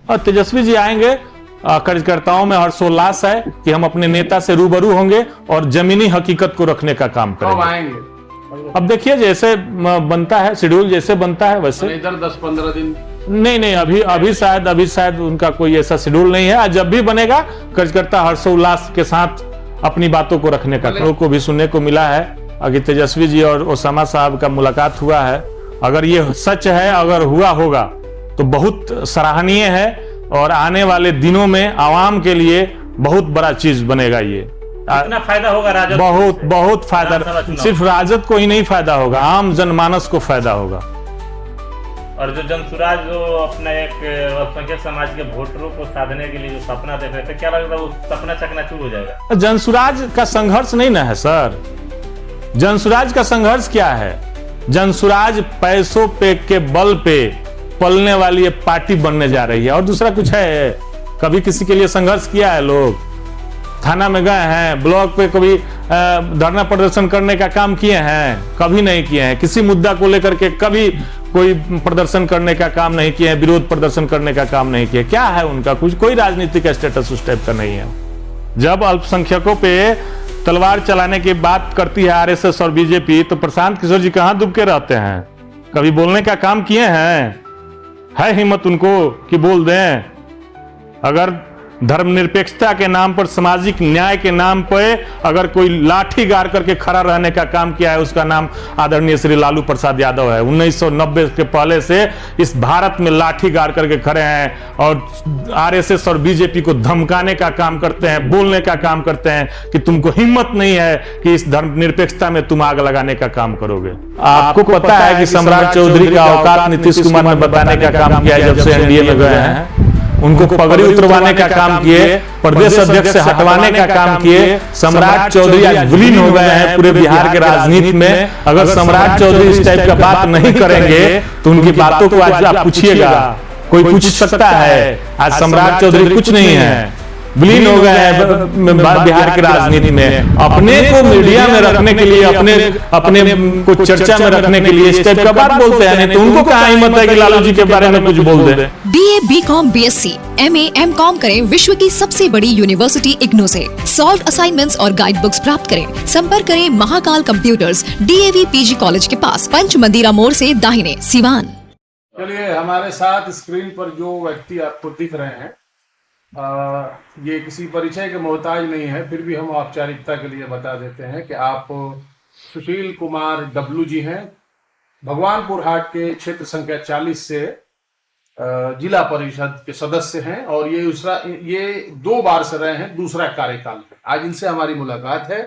और तेजस्वी जी आएंगे, कार्यकर्ताओं में हर्षोल्लास है कि हम अपने नेता से रूबरू होंगे और जमीनी हकीकत को रखने का काम करेंगे। अब देखिए जैसे बनता है शेड्यूल, जैसे बनता है वैसे। इधर 10-15 दिन नहीं, अभी शायद उनका कोई ऐसा शेड्यूल नहीं है। जब भी बनेगा कार्यकर्ता हर्षोल्लास के साथ अपनी बातों को रखने का। लोगों को भी सुनने को मिला है अगर तेजस्वी जी और ओसामा साहब का मुलाकात हुआ है, अगर ये सच है, अगर हुआ होगा तो बहुत सराहनीय है और आने वाले दिनों में आवाम के लिए बहुत बड़ा चीज बनेगा। ये कितना फायदा होगा राजद? बहुत फायदा, सिर्फ राजद को ही नहीं फायदा होगा, आम जनमानस को फायदा होगा। और जो जनसुराज जो अपना एक अल्पसंख्यक समाज के वोटरों को साधने के लिए जो सपना देख रहे थे, क्या लगता है वो सपना चकनाचूर हो जाएगा? जनसुराज का संघर्ष नहीं ना है सर। जनसुराज का संघर्ष क्या है? जनसुराज पैसों पे के बल पे पलने वाली पार्टी बनने जा रही है और दूसरा कुछ है? कभी किसी के लिए संघर्ष किया है? लोग थाना में गए हैं, ब्लॉक पे कभी धरना प्रदर्शन करने का काम किए हैं? कभी नहीं किए हैं। किसी मुद्दा को लेकर के कभी कोई प्रदर्शन करने का काम नहीं किए हैं, विरोध प्रदर्शन करने का काम नहीं किया। क्या है उनका? कुछ कोई राजनीतिक स्टेटस उस टाइप का नहीं है। जब अल्पसंख्यकों पे तलवार चलाने की बात करती है आरएसएस और बीजेपी, तो प्रशांत किशोर जी कहां दुबके रहते हैं? कभी बोलने का काम किए हैं? है हिम्मत उनको कि बोल दें? अगर धर्मनिरपेक्षता के नाम पर, सामाजिक न्याय के नाम पर अगर कोई लाठी गाड़ करके खड़ा रहने का काम किया है, उसका नाम आदरणीय श्री लालू प्रसाद यादव है। 1990 के पहले से इस भारत में लाठी गाड़ करके खड़े हैं और आरएसएस और बीजेपी को धमकाने का काम करते हैं, बोलने का काम करते हैं कि तुमको हिम्मत नहीं है कि इस धर्मनिरपेक्षता में तुम आग लगाने का काम करोगे। आपको पता है कि सम्राट चौधरी का औकात नीतीश कुमार ने बताने का काम किया जब से एनडीए में गए हैं। उनको पगड़ी उतरवाने का काम किए, प्रदेश अध्यक्ष से हटवाने का काम किए। सम्राट चौधरी आज विलीन हो गए हैं पूरे बिहार के राजनीति में। अगर सम्राट चौधरी इस टाइप का बात नहीं करेंगे तो उनकी बातों को आज आप पूछिएगा, कोई पूछ सकता है? आज सम्राट चौधरी कुछ नहीं है, विलीन हो गए हैं बिहार की राजनीति में। अपने को मीडिया में रखने के लिए, अपने को चर्चा में रखने के लिए इस टाइप का बात बोलते हैं, नहीं तो उनको कहाँ हिम्मत है कि लालू जी के बारे में कुछ बोल दे। BA, BCom, BSc, MA, MCom करें विश्व की सबसे बड़ी यूनिवर्सिटी इग्नू से। सॉल्व असाइनमेंट्स और गाइड बुक्स प्राप्त करें। संपर्क करें Mahakal computers, DAV PG college के पास, पंच मंदिरा मोड़ से दाहिने, सिवान। चलिए, हमारे साथ स्क्रीन पर जो व्यक्ति आपको दिख रहे हैं, ये किसी परिचय के मोहताज नहीं है, फिर भी हम औपचारिकता के लिए बता देते हैं कि आप सुशील कुमार डब्लू जी हैं। भगवानपुर हाट के क्षेत्र संख्या 40 से जिला परिषद के सदस्य हैं और ये 2 बार से रहे हैं, दूसरा कार्यकाल में। आज इनसे हमारी मुलाकात है।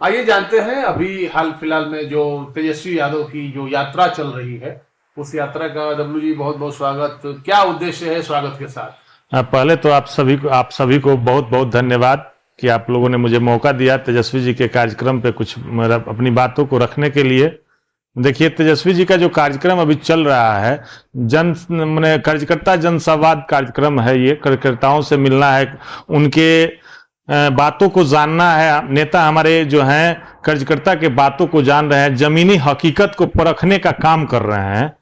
आइए जानते हैं अभी हाल फिलहाल में जो तेजस्वी यादव की जो यात्रा चल रही है, उस यात्रा का। डब्लू जी बहुत बहुत स्वागत। क्या उद्देश्य है स्वागत के साथ? पहले तो आप सभी को बहुत बहुत धन्यवाद कि आप लोगों ने मुझे मौका दिया तेजस्वी जी के कार्यक्रम पे कुछ अपनी बातों को रखने के लिए। देखिए, तेजस्वी जी का जो कार्यक्रम अभी चल रहा है, कार्यकर्ता जनसंवाद कार्यक्रम है। ये कार्यकर्ताओं से मिलना है, उनके बातों को जानना है। नेता हमारे जो हैं कार्यकर्ता के बातों को जान रहे हैं, जमीनी हकीकत को परखने का काम कर रहे हैं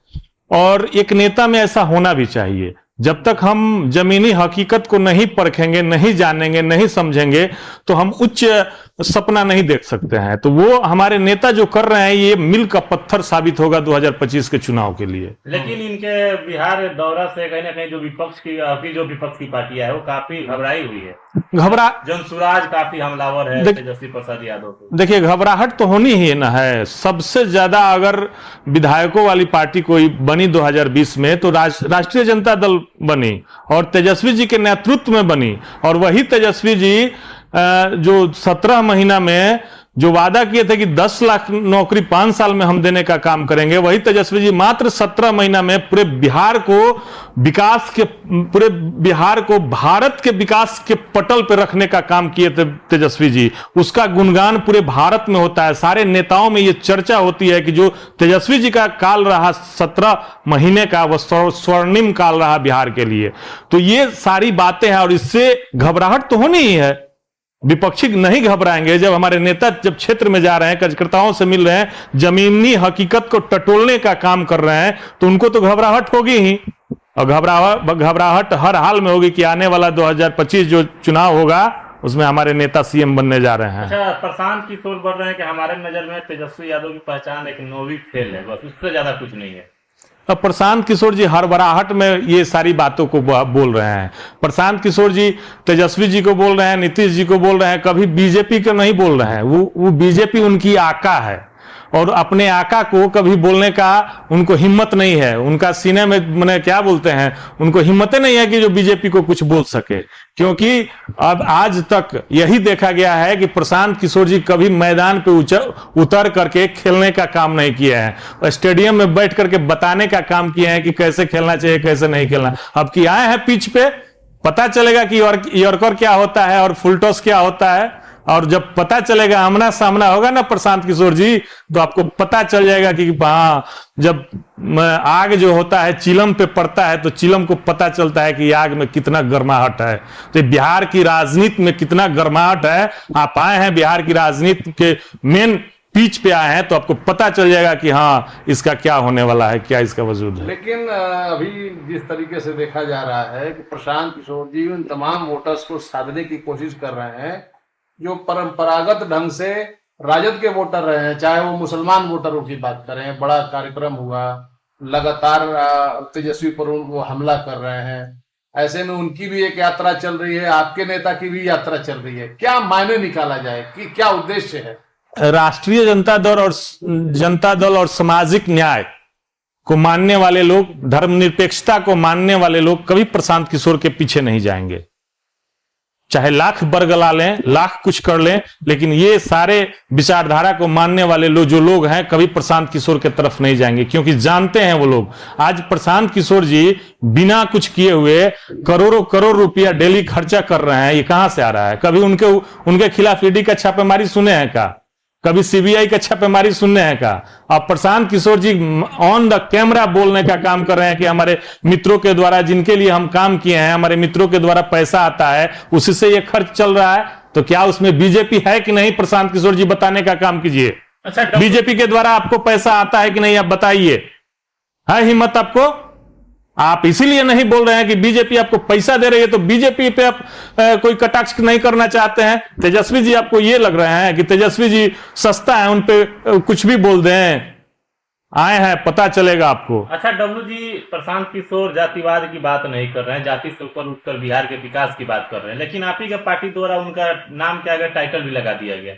और एक नेता में ऐसा होना भी चाहिए। जब तक हम जमीनी हकीकत को नहीं परखेंगे, नहीं जानेंगे, नहीं समझेंगे, तो हम उच्च सपना नहीं देख सकते हैं। तो वो हमारे नेता जो कर रहे हैं, ये मील का पत्थर साबित होगा 2025 के चुनाव के लिए। लेकिन इनके बिहार दौरा से कहीं ना कहीं जो विपक्ष की पार्टियां है वो काफी घबराई हुई है। जनसुराज काफी हमलावर है तेजस्वी प्रसाद यादव को। देखिए, घबराहट तो होनी ही ना है। सबसे ज्यादा अगर विधायकों वाली पार्टी कोई बनी 2020 में तो राष्ट्रीय जनता दल बनी और तेजस्वी जी के नेतृत्व में बनी। और वही तेजस्वी जी जो 17 महीना में जो वादा किए थे कि 10 लाख नौकरी 5 साल में हम देने का काम करेंगे, वही तेजस्वी जी मात्र 17 महीना में पूरे बिहार को भारत के विकास के पटल पर रखने का काम किए थे तेजस्वी जी। उसका गुणगान पूरे भारत में होता है, सारे नेताओं में ये चर्चा होती है कि जो तेजस्वी जी का काल रहा 17 महीने का, वह स्वर्णिम काल रहा बिहार के लिए। तो ये सारी बातें हैं और इससे घबराहट तो होनी ही है। विपक्षी नहीं घबराएंगे। जब हमारे नेता जब क्षेत्र में जा रहे हैं, कार्यकर्ताओं से मिल रहे हैं, जमीनी हकीकत को टटोलने का काम कर रहे हैं, तो उनको तो घबराहट होगी ही। और घबराहट हर हाल में होगी कि आने वाला 2025 जो चुनाव होगा उसमें हमारे नेता सीएम बनने जा रहे हैं। अच्छा, प्रशांत किशोर बोल रहे हैं कि हमारे नजर में तेजस्वी यादव की पहचान एक नोवी फेल है, बस उससे ज्यादा कुछ नहीं है। अब प्रशांत किशोर जी हड़बड़ाहट में ये सारी बातों को बोल रहे हैं। प्रशांत किशोर जी तेजस्वी जी को बोल रहे हैं, नीतीश जी को बोल रहे हैं, कभी बीजेपी को नहीं बोल रहे हैं। वो बीजेपी उनकी आका है और अपने आका को कभी बोलने का उनको हिम्मत नहीं है। उनका सीने में मैंने क्या बोलते हैं, उनको हिम्मत नहीं है कि जो बीजेपी को कुछ बोल सके, क्योंकि अब आज तक यही देखा गया है कि प्रशांत किशोर जी कभी मैदान पे उतर करके खेलने का काम नहीं किए हैं, स्टेडियम में बैठ करके बताने का काम किए हैं कि कैसे खेलना चाहिए कैसे नहीं खेलना। अब कि आए हैं पिच पे, पता चलेगा कि यॉर्कर क्या होता है और फुल टॉस क्या होता है, और जब पता चलेगा, आमना सामना होगा ना प्रशांत किशोर जी, तो आपको पता चल जाएगा कि हाँ, जब आग जो होता है चिलम पे पड़ता है तो चिलम को पता चलता है कि आग में कितना गर्माहट है। तो बिहार की राजनीति में कितना गर्माहट है। आप आए हैं बिहार की राजनीति के मेन पीच पे आए हैं तो आपको पता चल जाएगा कि हाँ, इसका क्या होने वाला है, क्या इसका वजूद है। लेकिन अभी जिस तरीके से देखा जा रहा है कि प्रशांत किशोर जी उन तमाम वोटर्स को साधने की कोशिश कर रहे हैं जो परंपरागत ढंग से राजद के वोटर रहे हैं, चाहे वो मुसलमान वोटरों की बात करें। बड़ा कार्यक्रम हुआ, लगातार तेजस्वी पर वो हमला कर रहे हैं। ऐसे में उनकी भी एक यात्रा चल रही है, आपके नेता की भी यात्रा चल रही है। क्या मायने निकाला जाए कि क्या उद्देश्य है? राष्ट्रीय जनता दल और सामाजिक न्याय को मानने वाले लोग, धर्मनिरपेक्षता को मानने वाले लोग कभी प्रशांत किशोर के पीछे नहीं जाएंगे, चाहे लाख बरगला लें, लाख कुछ कर लें, लेकिन ये सारे विचारधारा को मानने वाले जो लोग हैं कभी प्रशांत किशोर के तरफ नहीं जाएंगे, क्योंकि जानते हैं वो लोग आज प्रशांत किशोर जी बिना कुछ किए हुए करोड़ों करोड़ रुपया डेली खर्चा कर रहे हैं। ये कहां से आ रहा है? कभी उनके खिलाफ ईडी का छापेमारी सुने हैं का? कभी सीबीआई का छापेमारी सुनने हैं का? अब प्रशांत किशोर जी ऑन द कैमरा बोलने का काम कर रहे हैं कि हमारे मित्रों के द्वारा, जिनके लिए हम काम किए हैं, हमारे मित्रों के द्वारा पैसा आता है, उसी से ये खर्च चल रहा है। तो क्या उसमें बीजेपी है कि नहीं? प्रशांत किशोर जी बताने का काम कीजिए। अच्छा, बीजेपी के द्वारा आपको पैसा आता है कि नहीं, आप बताइए। है हिम्मत आपको? आप इसीलिए नहीं बोल रहे हैं कि बीजेपी आपको पैसा दे रही है, तो बीजेपी पे आप कोई कटाक्ष नहीं करना चाहते हैं। तेजस्वी जी आपको ये लग रहे हैं कि तेजस्वी जी सस्ता है, उन पे कुछ भी बोल दें, आए हैं पता चलेगा आपको। अच्छा डब्लू जी, प्रशांत किशोर जातिवाद की बात नहीं कर रहे हैं, जाति से ऊपर उठकर बिहार के विकास की बात कर रहे हैं, लेकिन आप ही के पार्टी द्वारा उनका नाम क्या गया, टाइटल भी लगा दिया गया,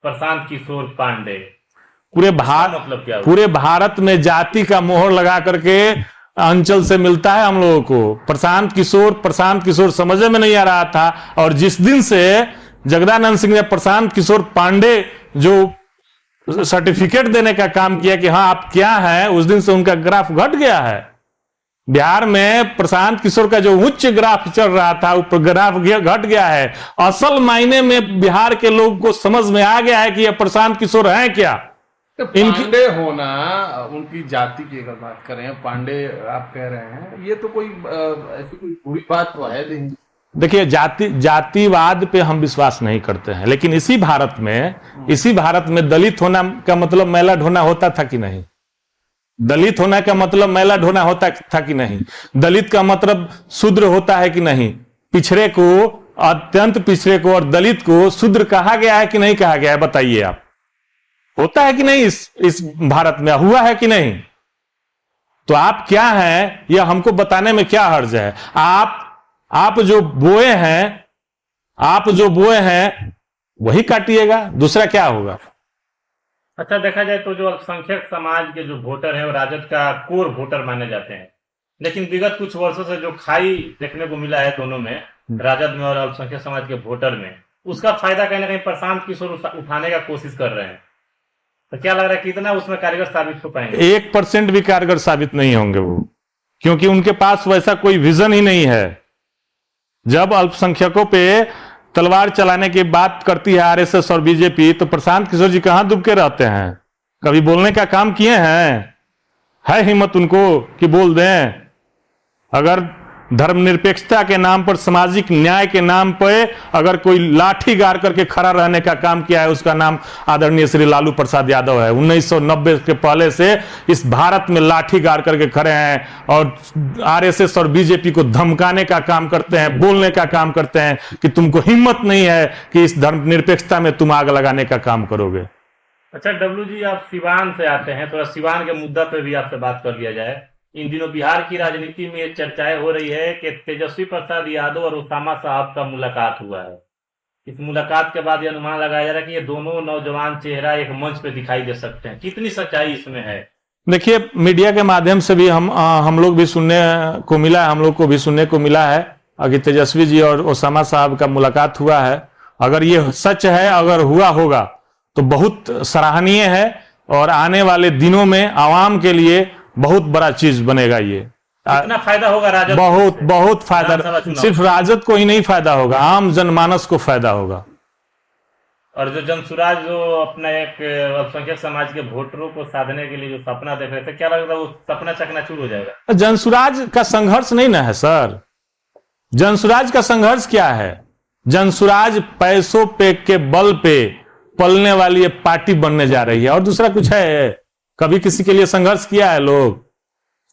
प्रशांत किशोर पांडे। मतलब क्या? पूरे भारत में जाति का मोहर लगा करके अंचल से मिलता है हम लोगों को। प्रशांत किशोर समझ में नहीं आ रहा था, और जिस दिन से जगदानंद सिंह ने प्रशांत किशोर पांडे जो सर्टिफिकेट देने का काम किया कि हाँ आप क्या हैं, उस दिन से उनका ग्राफ घट गया है। बिहार में प्रशांत किशोर का जो उच्च ग्राफ चल रहा था वो ग्राफ घट गया है। असल मायने में बिहार के लोग को समझ में आ गया है कि ये प्रशांत किशोर है क्या। तो पांडे होना, उनकी जाति की अगर बात करें, पांडे आप कह रहे हैं, ये तो कोई ऐसी कोई बुरी बात तो है नहीं। देखिए, जातिवाद पे हम विश्वास नहीं करते हैं, लेकिन इसी भारत में दलित होना का मतलब मैला ढोना होता था कि नहीं? दलित होना का मतलब मैला ढोना होता था कि नहीं? दलित का मतलब शूद्र होता है कि नहीं? पिछड़े को, अत्यंत पिछड़े को और दलित को शूद्र कहा गया है कि नहीं कहा गया है? बताइए आप। होता है कि नहीं? इस भारत में हुआ है कि नहीं? तो आप क्या हैं यह हमको बताने में क्या हर्ज है? आप जो बोए हैं वही काटिएगा, दूसरा क्या होगा? अच्छा, देखा जाए तो जो अल्पसंख्यक समाज के जो वोटर हैं वो राजद का कोर वोटर माने जाते हैं, लेकिन विगत कुछ वर्षों से जो खाई देखने को मिला है दोनों में, राजद में और अल्पसंख्यक समाज के वोटर में, उसका फायदा कहीं ना कहीं प्रशांत किशोर उठाने का कोशिश कर रहे हैं। तो क्या लग रहा है कितना उसमें कारगर साबित हो पाएंगे? 1% भी कारगर साबित नहीं होंगे वो, क्योंकि उनके पास वैसा कोई विजन ही नहीं है। जब अल्पसंख्यकों पे तलवार चलाने की बात करती है आरएसएस और बीजेपी, तो प्रशांत किशोर जी कहां दुबके रहते हैं? कभी बोलने का काम किए हैं? है हिम्मत उनको कि बोल दें? अगर धर्मनिरपेक्षता के नाम पर, सामाजिक न्याय के नाम पर अगर कोई लाठी गाड़ करके खड़ा रहने का काम किया है, उसका नाम आदरणीय श्री लालू प्रसाद यादव है। 1990 के पहले से इस भारत में लाठी गाड़ करके खड़े हैं और आरएसएस और बीजेपी को धमकाने का काम करते हैं, बोलने का काम करते हैं कि तुमको हिम्मत नहीं है कि इस धर्मनिरपेक्षता में तुम आग लगाने का काम करोगे। अच्छा डब्लू जी, आप सिवान से आते हैं, थोड़ा सिवान के मुद्दा पे भी आपसे बात कर लिया जाए। इन दिनों बिहार की राजनीति में चर्चाएं हो रही है कि तेजस्वी प्रसाद यादव और ओसामा साहब का मुलाकात हुआ है। इस मुलाकात के बाद यह अनुमान लगाया जा रहा है कि ये दोनों नौजवान चेहरा एक मंच पे दिखाई दे सकते हैं। कितनी सच्चाई इसमें है? देखिए, मीडिया के माध्यम से भी हम लोग भी सुनने को मिला है, हम लोग को भी सुनने को मिला है कि तेजस्वी जी और ओसामा साहब का मुलाकात हुआ है। अगर ये सच है, अगर हुआ होगा तो बहुत सराहनीय है और आने वाले दिनों में आवाम के लिए बहुत बड़ा चीज बनेगा। ये कितना फायदा होगा राजद? बहुत फायदा, सिर्फ राजद को ही नहीं फायदा होगा, आम जनमानस को फायदा होगा। और जो जनसुराज जो अपना एक अल्पसंख्यक समाज के वोटरों को साधने के लिए जो सपना देख रहे थे, क्या लगता है वो सपना चकनाचूर हो जाएगा? जनसुराज का संघर्ष नहीं ना है सर। जनसुराज का संघर्ष क्या है? जनसुराज पैसों पे के बल पे पलने वाली ये पार्टी बनने जा रही है और दूसरा कुछ है? कभी किसी के लिए संघर्ष किया है? लोग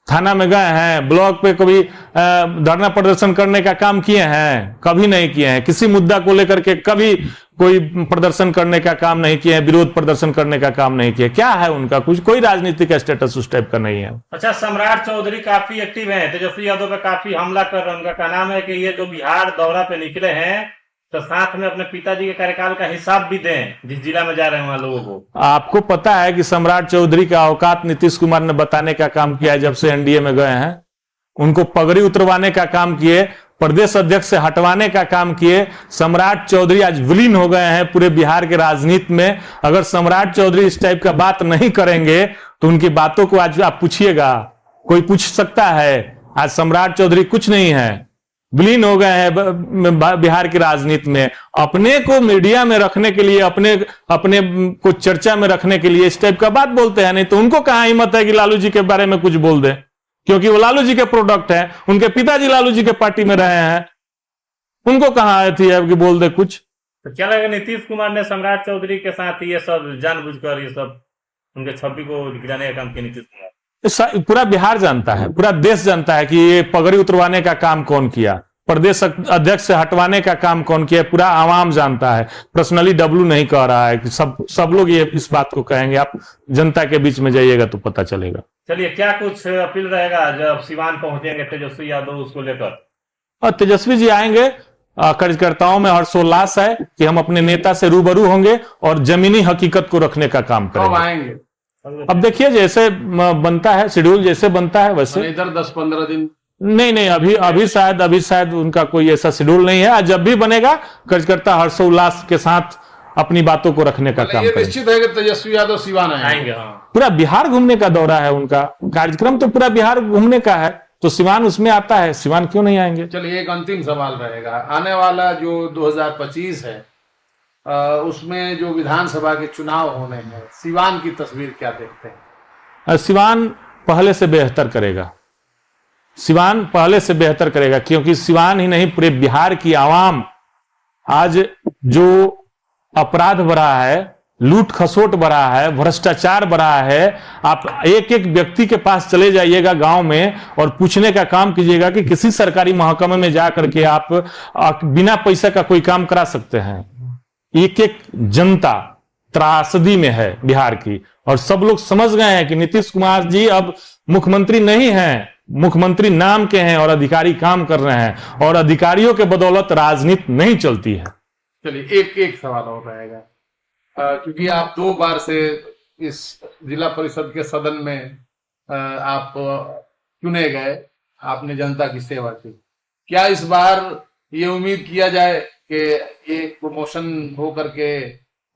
थाना में गए हैं, ब्लॉक पे कभी धरना प्रदर्शन करने का काम किए हैं? कभी नहीं किए हैं। किसी मुद्दा को लेकर के कभी कोई प्रदर्शन करने का काम नहीं किए हैं, विरोध प्रदर्शन करने का काम नहीं किया। क्या है उनका? कुछ कोई राजनीतिक स्टेटस उस टाइप का नहीं है। अच्छा, सम्राट चौधरी काफी एक्टिव हैं, तेजस्वी यादव पे काफी हमला कर रहे हैं। उनका कहना है कि ये जो बिहार दौरा पे निकले हैं तो साथ में अपने पिताजी के कार्यकाल का हिसाब भी दें, जिस जिला में जा रहे हैं वहां लोगों को। आपको पता है कि सम्राट चौधरी का औकात नीतीश कुमार ने बताने का काम किया है जब से एनडीए में गए हैं। उनको पगड़ी उतरवाने का काम किए, प्रदेश अध्यक्ष से हटवाने का काम किए। सम्राट चौधरी आज विलीन हो गए हैं पूरे बिहार के राजनीति में। अगर सम्राट चौधरी इस टाइप का बात नहीं करेंगे तो उनकी बातों को आज आप पूछिएगा, कोई पूछ सकता है? आज सम्राट चौधरी कुछ नहीं है, विलीन हो गए हैं बिहार की राजनीति में। अपने को मीडिया में रखने के लिए, अपने को चर्चा में रखने के लिए इस टाइप का बात बोलते हैं। नहीं तो उनको कहां हिम्मत है कि लालू जी के बारे में कुछ बोल दें, क्योंकि वो लालू जी के प्रोडक्ट हैं। उनके पिताजी लालू जी के पार्टी में रहे हैं, उनको कहां आए थे अब कि बोल दे कुछ? तो क्या लगेगा नीतीश कुमार ने सम्राट चौधरी के साथ ये सब जानबूझकर ये सब उनके छवि को गिराने का काम किया? नीतीश कुमार पूरा बिहार जानता है, पूरा देश जानता है कि ये पगड़ी उतरवाने का काम कौन किया, प्रदेश अध्यक्ष से हटवाने का काम कौन किया, पूरा आवाम जानता है। पर्सनली डब्लू नहीं कह रहा है कि सब लोग ये इस बात को कहेंगे। आप जनता के बीच में जाइएगा तो पता चलेगा। चलिए, क्या कुछ अपील रहेगा जब सिवान पहुंचेंगे तेजस्वी यादव उसको लेकर? और तेजस्वी जी आएंगे, कार्यकर्ताओं में हर्षोल्लास है कि हम अपने नेता से रूबरू होंगे और जमीनी हकीकत को रखने का काम करेंगे। आएंगे अब देखिए, जैसे बनता है शेड्यूल, जैसे बनता है वैसे। इधर 10-15 दिन नहीं, अभी शायद उनका कोई ऐसा शेड्यूल नहीं है। आज जब भी बनेगा कार्यकर्ता हर्षोल्लास के साथ अपनी बातों को रखने का काम करेंगे। निश्चित है कि तेजस्वी यादव सिवान आएंगे। पूरा बिहार घूमने का दौरा है उनका, कार्यक्रम तो पूरा बिहार घूमने का है, तो सिवान उसमें आता है। सिवान क्यों नहीं आएंगे? चलिए, एक अंतिम सवाल रहेगा। आने वाला जो 2025 है उसमें जो विधानसभा के चुनाव होने हैं, सिवान की तस्वीर क्या देखते हैं? सिवान पहले से बेहतर करेगा। सिवान पहले से बेहतर करेगा, क्योंकि सिवान ही नहीं पूरे बिहार की आवाम आज जो अपराध बढ़ा है, लूट खसोट बढ़ा है, भ्रष्टाचार बढ़ा है। आप एक एक व्यक्ति के पास चले जाइएगा गांव में और पूछने का काम कीजिएगा कि किसी सरकारी महकमे में जा करके आप बिना पैसा का कोई काम करा सकते हैं। एक एक जनता त्रासदी में है बिहार की, और सब लोग समझ गए हैं कि नीतीश कुमार जी अब मुख्यमंत्री नहीं हैं, मुख्यमंत्री नाम के हैं और अधिकारी काम कर रहे हैं, और अधिकारियों के बदौलत राजनीति नहीं चलती है। चलिए, एक सवाल और रहेगा, क्योंकि आप 2 बार से इस जिला परिषद के सदन में आप चुने गए, आपने जनता की सेवा की। क्या इस बार ये उम्मीद किया जाए कि ये प्रमोशन हो करके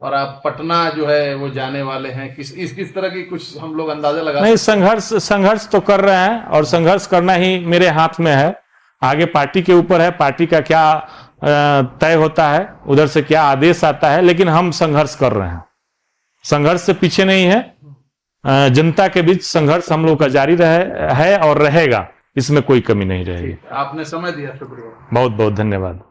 और आप पटना जो है वो जाने वाले हैं? किस तरह की कुछ हम लोग अंदाजा लगा? नहीं, संघर्ष तो कर रहे हैं और संघर्ष करना ही मेरे हाथ में है। आगे पार्टी के ऊपर है, पार्टी का क्या तय होता है, उधर से क्या आदेश आता है, लेकिन हम संघर्ष कर रहे हैं। संघर्ष से पीछे नहीं है। जनता के बीच संघर्ष हम लोग का जारी है और रहेगा। इसमें कोई कमी नहीं रहेगी। आपने समय दिया, शुक्रिया। बहुत बहुत धन्यवाद।